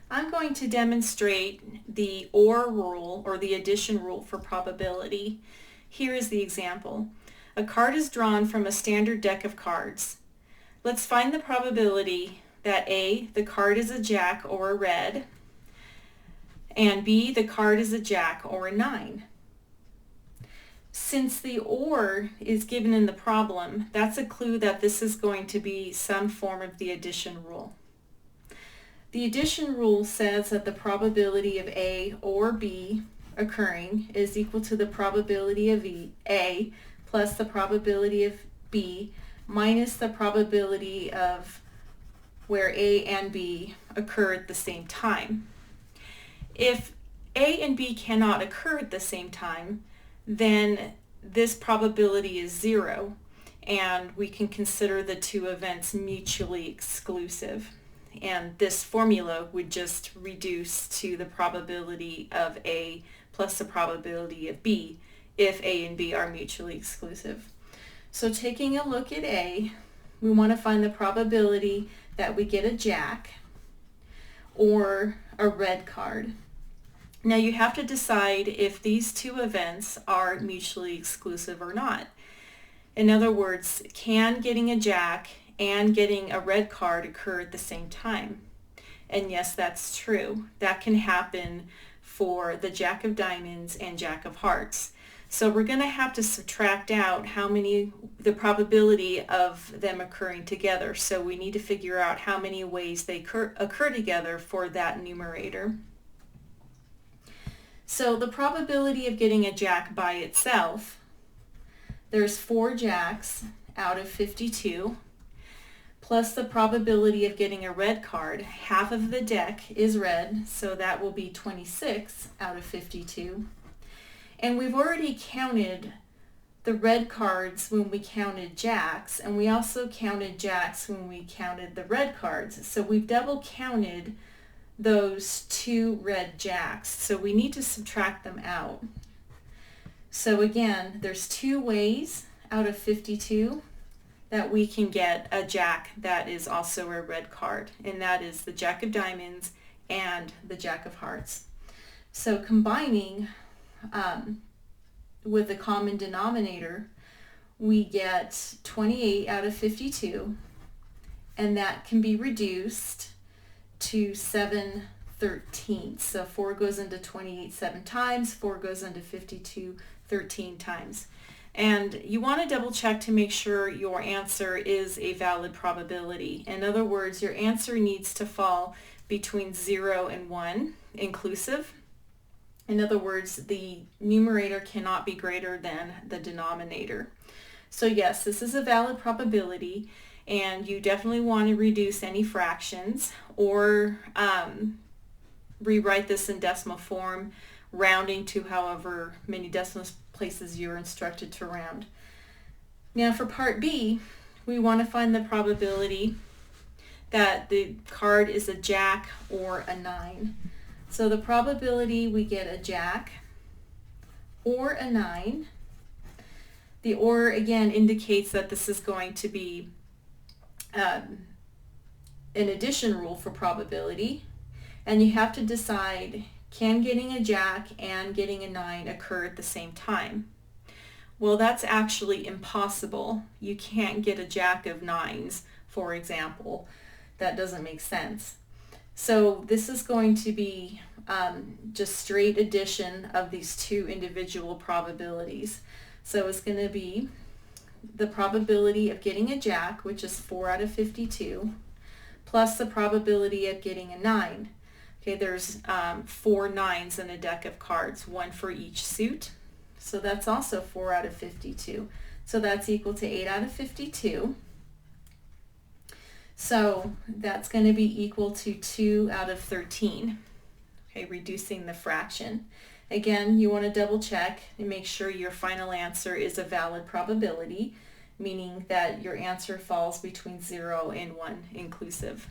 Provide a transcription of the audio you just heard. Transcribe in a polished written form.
I'm going to demonstrate the OR rule or the addition rule for probability. Here is the example. A card is drawn from a standard deck of cards. Let's find the probability that A, the card is a jack or a red, and B, the card is a jack or a 9. Since the OR is given in the problem, that's a clue that this is going to be some form of the addition rule. The addition rule says that the probability of A or B occurring is equal to the probability of A plus the probability of B minus the probability of where A and B occur at the same time. If A and B cannot occur at the same time, then this probability is 0, and we can consider the two events mutually exclusive. And this formula would just reduce to the probability of A plus the probability of B if A and B are mutually exclusive. So taking a look at A, we want to find the probability that we get a jack or a red card. Now you have to decide if these two events are mutually exclusive or not. In other words, can getting a jack and getting a red card occur at the same time? And yes, that's true. That can happen for the jack of diamonds and jack of hearts. So we're going to have to subtract out the probability of them occurring together. So we need to figure out how many ways they occur together for that numerator. So the probability of getting a jack by itself, there's 4 jacks out of 52, plus the probability of getting a red card. Half of the deck is red, so that will be 26 out of 52. And we've already counted the red cards when we counted jacks, and we also counted jacks when we counted the red cards. So we've double counted those 2 red jacks, so we need to subtract them out. So again, there's 2 ways out of 52 that we can get a jack that is also a red card, and that is the jack of diamonds and the jack of hearts. So combining with the common denominator, we get 28 out of 52, and that can be reduced to 7/13. So 4 goes into 28 7 times, 4 goes into 52 13 times. And you want to double check to make sure your answer is a valid probability. In other words, your answer needs to fall between 0 and 1 inclusive. In other words, the numerator cannot be greater than the denominator. So yes, this is a valid probability, and you definitely want to reduce any fractions or rewrite this in decimal form, rounding to however many decimal places you're instructed to round. Now for part B, we want to find the probability that the card is a jack or a 9. So the probability we get a jack or a 9, the OR again indicates that this is going to be an addition rule for probability, and you have to decide, can getting a jack and getting a 9 occur at the same time? Well, that's actually impossible. You can't get a jack of 9s, for example. That doesn't make sense. So this is going to be just straight addition of these 2 individual probabilities. So it's going to be the probability of getting a jack, which is 4 out of 52, plus the probability of getting a 9. Okay, there's 4 9s in a deck of cards, 1 for each suit. So that's also 4 out of 52. So that's equal to 8 out of 52. So that's going to be equal to 2 out of 13. Okay, reducing the fraction. Again, you want to double check and make sure your final answer is a valid probability, meaning that your answer falls between 0 and 1 inclusive.